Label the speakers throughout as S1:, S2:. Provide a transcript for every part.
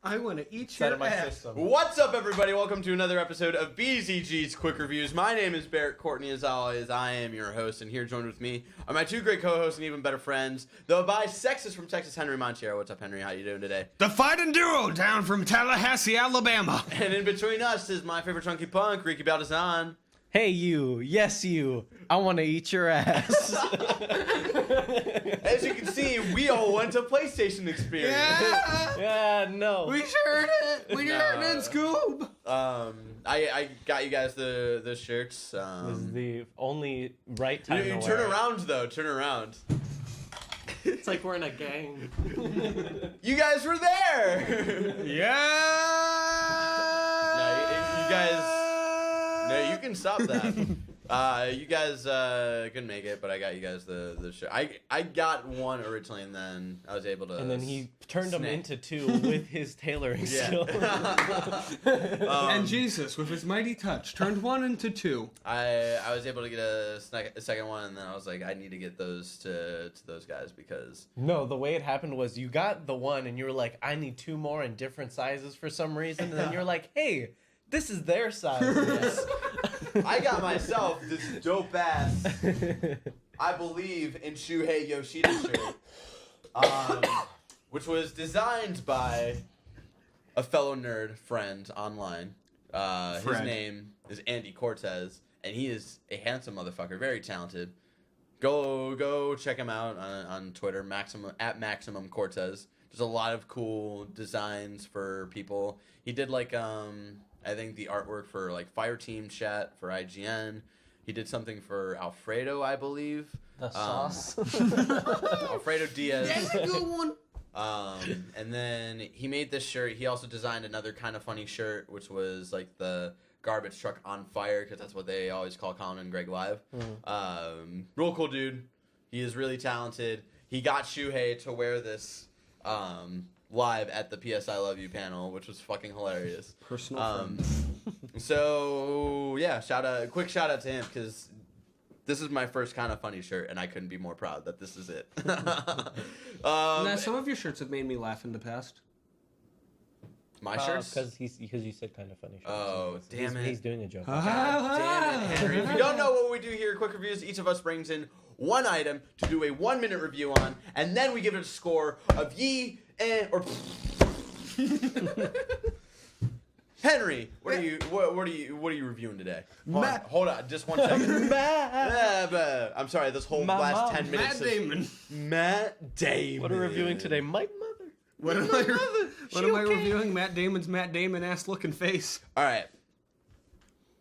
S1: I want to eat your ass.
S2: What's up, everybody? Welcome to another episode of BZG's Quick Reviews. My name is Barrett. Courtney, as always, I am your host, and here joined with me are my two great co-hosts and even better friends, the bisexist from Texas, Henry Montiero. What's up, Henry? How you doing today?
S1: The fighting duo down from Tallahassee, Alabama.
S2: And in between us is my favorite chunky punk, Ricky Baldazan.
S3: Hey you, yes you, I want to eat your ass.
S2: As you can see, we all went to PlayStation Experience.
S3: Yeah, no.
S1: We sure did. We sure did, Scoob.
S2: I got you guys the shirts.
S3: This is the only right time
S2: You
S3: to
S2: turn
S3: wear it.
S2: around, though. Turn around.
S4: It's like we're in a gang.
S2: You guys were there!
S1: Yeah.
S2: No, you guys... No, you can stop that. You guys couldn't make it, but I got you guys the shirt. I got one originally, and then I was able to.
S3: And then he turned them into two with his tailoring skill.
S1: And Jesus, with his mighty touch, turned one into two.
S2: I was able to get a second one, and then I was like, I need to get those to those guys because.
S3: No, the way it happened was you got the one, and you were like, I need two more in different sizes for some reason, and then you're like, hey, this is their size.
S2: Yes. I got myself this dope ass, I believe in Shuhei Yoshida shirt, which was designed by a fellow nerd friend online. His name is Andy Cortez, and he is a handsome motherfucker, very talented. Go check him out on Twitter, Maximum Cortez. There's a lot of cool designs for people. He did like I think the artwork for like Fireteam Chat for IGN. He did something for Alfredo, I believe.
S3: The sauce.
S2: Alfredo Diaz.
S1: That's a good one.
S2: And then he made this shirt. He also designed another kind of funny shirt, which was like the garbage truck on fire, because that's what they always call Colin and Greg live. Real cool dude. He is really talented. He got Shuhei to wear this live at the PS I Love You panel, which was fucking hilarious.
S1: Personal friend.
S2: So yeah, quick shout out to him, because this is my first kind of funny shirt, and I couldn't be more proud that this is it.
S1: Now, some of your shirts have made me laugh in the past.
S2: My shirts?
S3: Because you said kind of funny.
S2: Oh, damn it.
S3: He's doing a joke.
S2: God damn it, Henry. If you don't know what we do here at Quick Reviews, each of us brings in one item to do a 1-minute review on, and then we give it a score of ye or. Henry, what are you reviewing today? Hold on, just 1 second. I'm sorry, this whole last 10 minutes. Matt Damon.
S3: What are we reviewing today? My mother.
S1: What am I reviewing? Matt Damon's Matt Damon ass looking face.
S2: All right,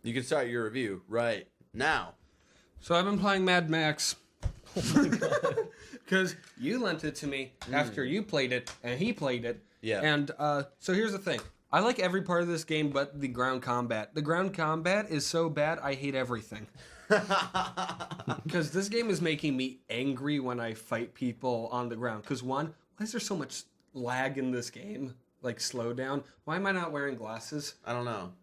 S2: you can start your review right now.
S1: So I've been playing Mad Max. Oh my god. Because you lent it to me after you played it, and he played it.
S2: Yeah.
S1: And so here's the thing. I like every part of this game but the ground combat. The ground combat is so bad, I hate everything. Because this game is making me angry when I fight people on the ground. Because one, why is there so much lag in this game? Like, slow down. Why am I not wearing glasses?
S2: I don't know.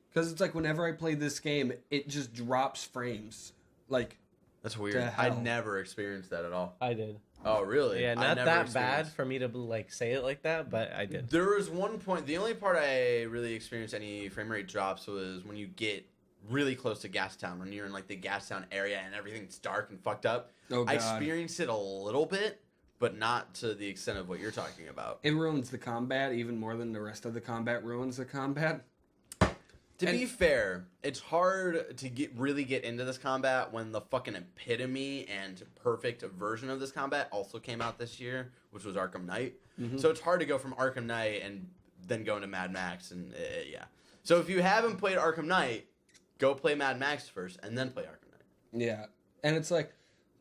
S1: Because it's like whenever I play this game, it just drops frames. Like,
S2: that's weird. I never experienced that at all.
S3: I did.
S2: Oh, really?
S3: Yeah, not that bad for me to like say it like that, but I did.
S2: There was one point, the only part I really experienced any frame rate drops was when you get really close to Gastown, when you're in like the Gastown area and everything's dark and fucked up.
S1: Oh, God.
S2: I experienced it a little bit, but not to the extent of what you're talking about.
S1: It ruins the combat even more than the rest of the combat ruins the combat.
S2: To be fair, it's hard to really get into this combat when the fucking epitome and perfect version of this combat also came out this year, which was Arkham Knight. Mm-hmm. So it's hard to go from Arkham Knight and then go into Mad Max, and yeah. So if you haven't played Arkham Knight, go play Mad Max first, and then play Arkham Knight.
S1: Yeah, and it's like,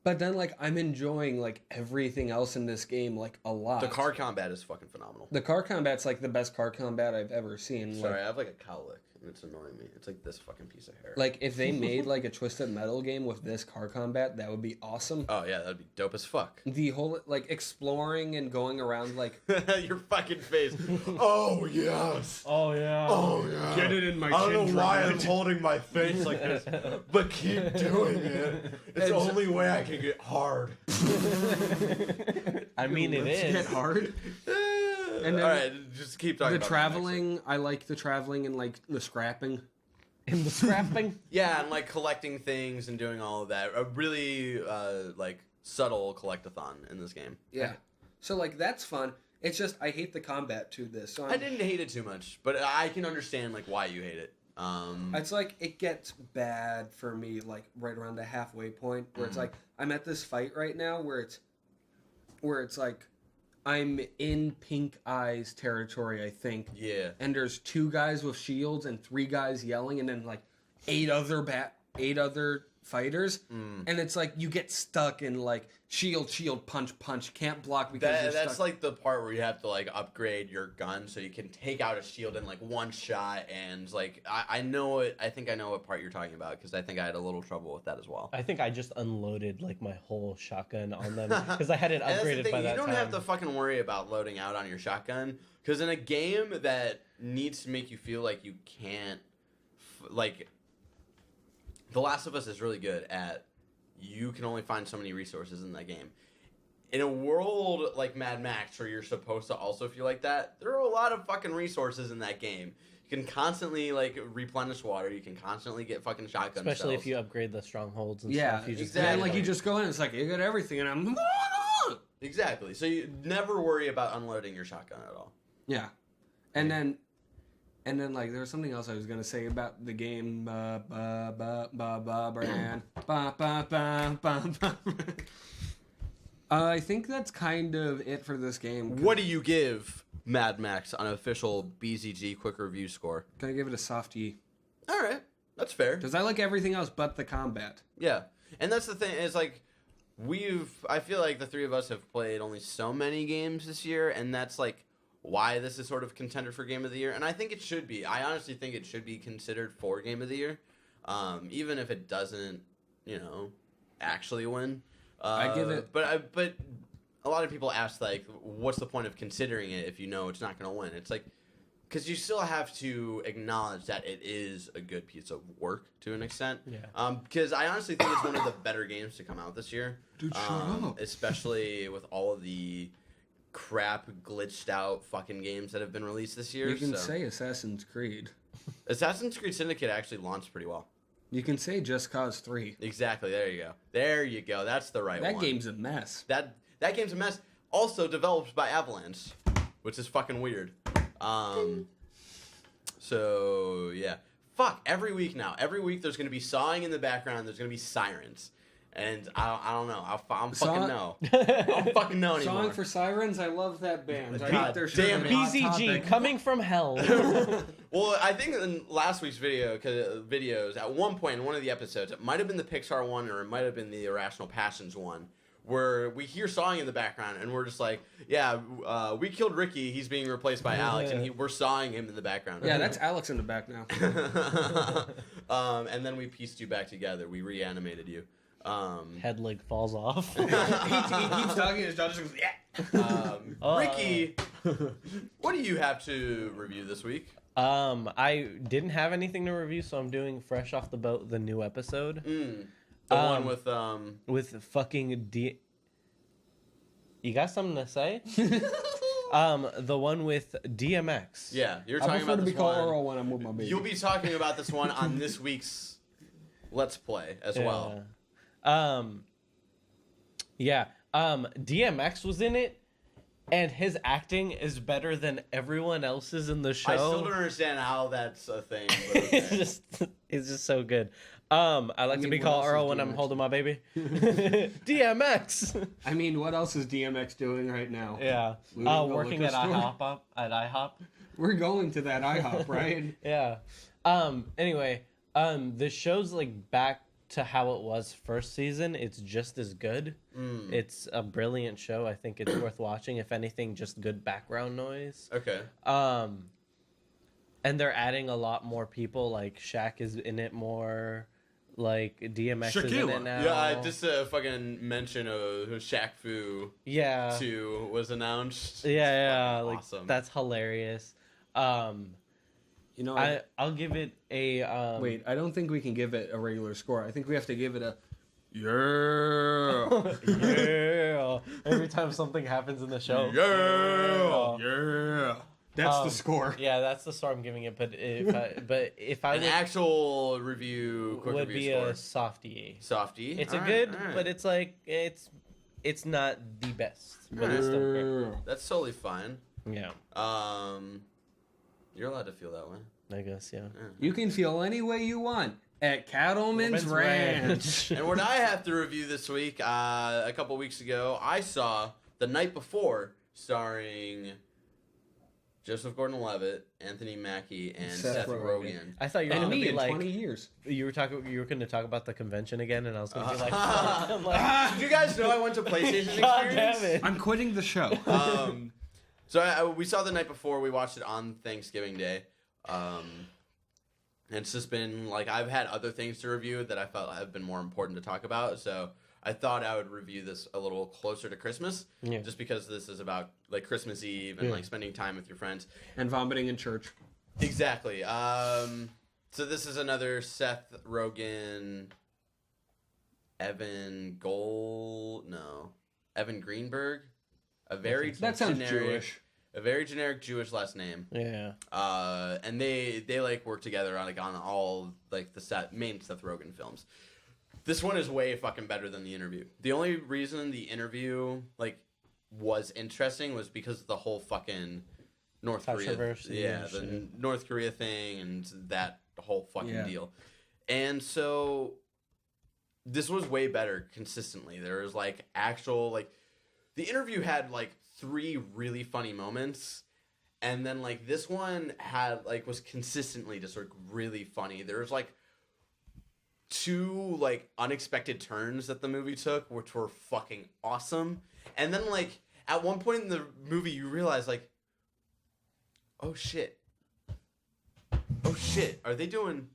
S1: but then like I'm enjoying like everything else in this game like a lot.
S2: The car combat is fucking phenomenal.
S1: The car combat's like the best car combat I've ever seen.
S2: Sorry,
S1: like,
S2: I have like a cowlick. It's annoying me. It's like this fucking piece of hair.
S1: Like, if they made, like, a Twisted Metal game with this car combat, that would be awesome.
S2: Oh, yeah, that'd be dope as fuck.
S1: The whole, like, exploring and going around, like...
S2: Your fucking face. Oh, yes.
S3: Oh, yeah.
S2: Oh, yeah.
S1: Get it in my
S2: I don't
S1: chin
S2: know why
S1: drive.
S2: I'm holding my face like this, but keep doing it. It's the only way I can get hard.
S3: I mean, it is.
S1: Get hard? And then
S2: all right, just keep talking.
S1: The
S2: about
S1: traveling, I like the traveling and like the scrapping.
S3: In the scrapping?
S2: Yeah, and like collecting things and doing all of that. A really like subtle collectathon in this game.
S1: Yeah. So like that's fun. It's just I hate the combat to this. So
S2: I didn't hate it too much, but I can understand like why you hate it.
S1: It's like it gets bad for me like right around the halfway point where it's like I'm at this fight right now where it's like I'm in Pink Eyes territory, I think.
S2: Yeah.
S1: And there's 2 guys with shields and 3 guys yelling and then like 8 other fighters. And it's like you get stuck in like shield, punch, can't block because you're
S2: That's
S1: stuck.
S2: like the part where you have to like upgrade your gun so you can take out a shield in like one shot. And like I know it. I think I know what part you're talking about because I think I had a little trouble with that as well.
S3: I think I just unloaded like my whole shotgun on them because I had it
S2: And that's the
S3: upgraded
S2: thing,
S3: by that
S2: you don't
S3: time.
S2: have to fucking worry about loading out on your shotgun because in a game that needs to make you feel like you can't like The Last of Us is really good at you can only find so many resources in that game. In a world like Mad Max where you're supposed to also feel like that, there are a lot of fucking resources in that game. You can constantly like replenish water. You can constantly get fucking shotgun
S3: Especially
S2: shells.
S3: if you upgrade the strongholds and
S1: Yeah,
S3: stuff. You just
S2: exactly.
S1: And like you just go in, it's like you got everything, and I'm
S2: Exactly. So you never worry about unloading your shotgun at all.
S1: yeah, and then like there was something else I was gonna say about the game. Brand. I think that's kind of it for this game.
S2: What do you give Mad Max on official BZG quick review score?
S1: Can I give it a soft E?
S2: All right, that's fair.
S1: Because I like everything else but the combat.
S2: Yeah, and that's the thing is like I feel like the 3 of us have played only so many games this year, and that's like why this is sort of contender for Game of the Year, and I think it should be. I honestly think it should be considered for Game of the Year, even if it doesn't, actually win.
S1: I give it.
S2: But a lot of people ask like, what's the point of considering it if you know it's not going to win? It's like because you still have to acknowledge that it is a good piece of work to an extent.
S3: Yeah.
S2: Because I honestly think it's one of the better games to come out this year.
S1: Dude, shut up.
S2: Especially with all of the crap glitched out fucking games that have been released this year.
S1: You can say Assassin's Creed.
S2: Assassin's Creed Syndicate actually launched pretty well.
S1: You can say Just Cause 3.
S2: Exactly. There you go. There you go. That's the right one.
S1: That game's a mess.
S2: That game's a mess. Also developed by Avalanche, which is fucking weird. So yeah. Fuck. Every week now. Every week there's gonna be sawing in the background. There's gonna be sirens. And I don't know. I'm fucking know. I don't fucking know anymore.
S1: Song for Sirens, I love that band. I
S2: God
S1: think they're
S2: damn
S1: sure
S2: it.
S1: Hot
S3: BZG
S1: Topic.
S3: coming from hell.
S2: Well, I think in last week's videos, at one point in one of the episodes, it might have been the Pixar one or it might have been the Irrational Passions one, where we hear sawing in the background and we're just like, yeah, we killed Ricky, he's being replaced by Alex, and we're sawing him in the background.
S1: Yeah, that's Alex in the back now.
S2: And then we pieced you back together. We reanimated you.
S3: Head leg falls off.
S1: he keeps talking, his jaw just goes, yeah.
S2: Ricky, what do you have to review this week?
S3: I didn't have anything to review, so I'm doing fresh off the boat the new episode.
S2: The one
S3: with fucking You got something to say? The one with DMX.
S2: Yeah, you're
S1: I
S2: talking
S1: prefer
S2: about
S1: to
S2: this
S1: be called
S2: one.
S1: Earl when I'm with my baby.
S2: You'll be talking about this one on this week's Let's Play as well.
S3: DMX was in it, and his acting is better than everyone else's in the show.
S2: I still don't understand how that's a thing. But okay.
S3: it's just so good. I like to be
S1: what
S3: called
S1: else is
S3: Earl when I'm
S1: DMX?
S3: holding my baby. DMX.
S1: I mean, what else is DMX doing right now?
S3: Yeah.
S1: Looting the
S3: Working
S1: liquor
S3: at
S1: store?
S3: IHOP.
S1: We're going to that IHOP, right?
S3: Yeah. Anyway, the show's like back to how it was first season. It's just as good. It's a brilliant show. I think it's worth watching. If anything, just good background noise.
S2: Okay.
S3: And they're adding a lot more people. Like Shaq is in it more. Like DMX is in it now.
S2: Yeah, just a fucking mention of Shaq Fu
S3: Yeah.
S2: 2 was announced.
S3: Yeah.
S2: It's
S3: Like
S2: awesome.
S3: that's hilarious.
S1: You know,
S3: I'll give it a
S1: wait, I don't think we can give it a regular score. I think we have to give it a Yeah.
S3: Yeah. Every time something happens in the show.
S1: Yeah. That's the score.
S3: Yeah, that's the score I'm giving it. But if I
S2: An actual review, quick
S3: would
S2: review
S3: be
S2: score.
S3: a softie.
S2: Softie.
S3: It's
S2: All
S3: a
S2: right,
S3: good,
S2: all right.
S3: but it's like it's not the best. But it's still great.
S2: That's totally fine.
S3: Yeah,
S2: You're allowed to feel that way.
S3: I guess. Yeah.
S1: You can feel any way you want at Cattleman's Ranch.
S2: And what I have to review this week, a couple weeks ago, I saw The Night Before, starring Joseph Gordon-Levitt, Anthony Mackie, and Seth Rogen.
S3: I thought you were
S1: And
S3: going to
S1: me
S3: be
S1: in
S3: like
S1: 20 years.
S3: you were going to talk about the convention again, and I was going to be like, fuck. I'm like,
S2: Did you guys know I went to PlayStation
S3: God
S2: Experience?
S3: damn it.
S1: I'm quitting the show.
S2: So we saw The Night Before. We watched it on Thanksgiving Day. And it's just been like I've had other things to review that I felt have been more important to talk about. So I thought I would review this a little closer to Christmas, just because this is about like Christmas Eve and like spending time with your friends
S1: And vomiting in church.
S2: Exactly. So this is another Seth Rogen, Evan Greenberg, a very
S1: That sounds Jewish.
S2: A very generic Jewish last name.
S3: Yeah.
S2: And they like work together on all like the main Seth Rogen films. This one is way fucking better than The Interview. The only reason The Interview like was interesting was because of the whole fucking North Korea, the North Korea thing and that whole fucking deal. And so this was way better consistently. There was like actual like The Interview had like 3 really funny moments, and then like this one had like was consistently just like really funny. There was like 2 like unexpected turns that the movie took, which were fucking awesome. And then like at one point in the movie, you realize like, oh shit, are they doing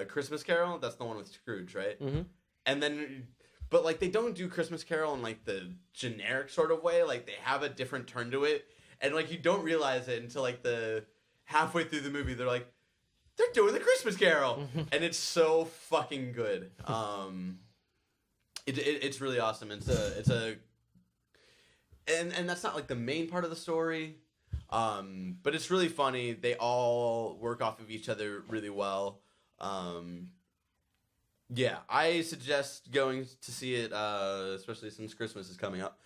S2: Christmas Carol? That's the one with Scrooge, right?
S3: Mm-hmm.
S2: And then. But, like, they don't do Christmas Carol in, like, the generic sort of way. Like, they have a different turn to it. And, like, you don't realize it until, like, the halfway through the movie. They're like, they're doing the Christmas Carol. And it's so fucking good. It's really awesome. And that's not, like, the main part of the story. But it's really funny. They all work off of each other really well. Yeah, I suggest going to see it, especially since Christmas is coming up.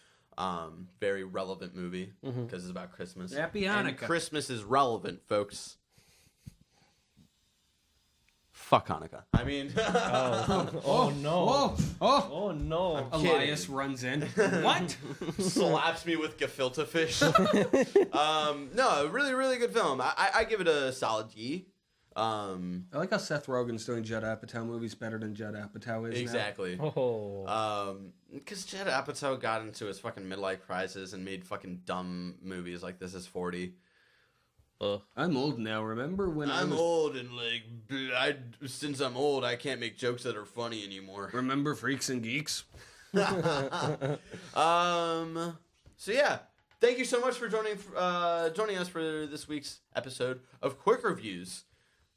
S2: Very relevant movie because it's about Christmas.
S1: Happy
S2: And
S1: Hanukkah.
S2: Christmas is relevant, folks. Fuck Hanukkah. I mean,
S3: Oh no. Oh no.
S1: Elias runs in. What?
S2: slaps me with gefilte fish. No, really, really good film. I give it a solid D.
S1: I like how Seth Rogen's doing Judd Apatow movies better than Judd Apatow is
S2: Exactly.
S3: Oh.
S2: Because Judd Apatow got into his fucking midlife crisis and made fucking dumb movies like This Is 40.
S3: Ugh.
S1: I'm old now. Remember when
S2: I'm old and like, since I'm old, I can't make jokes that are funny anymore.
S1: Remember Freaks and Geeks?
S2: So yeah, thank you so much for joining us for this week's episode of Quick Reviews.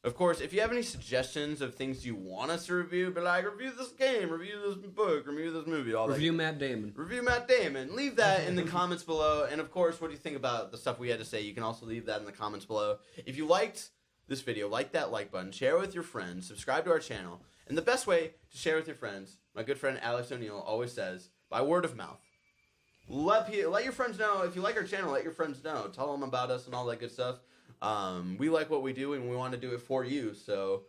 S2: Of course, if you have any suggestions of things you want us to review, but like review this game, review this book, review this movie, all
S1: Review Matt Damon.
S2: Review Matt Damon. Leave that in the comments below. And of course, what do you think about the stuff we had to say? You can also leave that in the comments below. If you liked this video, like that like button, share it with your friends, subscribe to our channel. And the best way to share with your friends, my good friend Alex O'Neill always says, by word of mouth. Let your friends know. If you like our channel, let your friends know. Tell them about us and all that good stuff. We like what we do and we want to do it for you. So,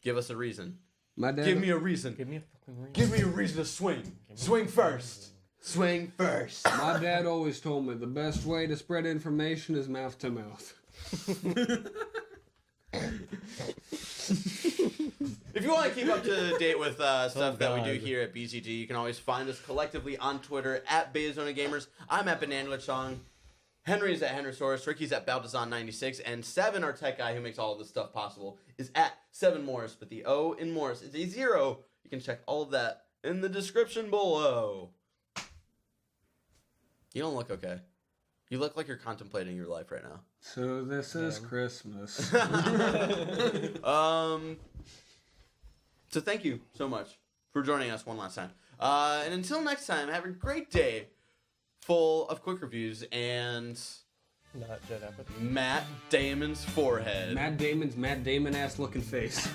S2: give us a reason.
S1: My dad.
S2: Give me a reason.
S3: Give me a fucking ring.
S2: Give me a reason to swing. Swing first. Swing first.
S1: My dad always told me the best way to spread information is mouth to mouth.
S2: If you want to keep up to date with stuff that we do here at BZG, you can always find us collectively on Twitter at baiazonagamers. I'm at Banana Chong. Henry's at Henrysaurus. Ricky's at Baldazon96. And Seven, our tech guy who makes all of this stuff possible, is at 7Morris. But the O in Morris is a 0. You can check all of that in the description below. You don't look okay. You look like you're contemplating your life right now.
S1: So this is Christmas.
S2: So thank you so much for joining us one last time. And until next time, have a great day full of quick reviews and
S3: Not Judd Apatow.
S2: Matt Damon's forehead.
S1: Matt Damon's Matt Damon ass looking face.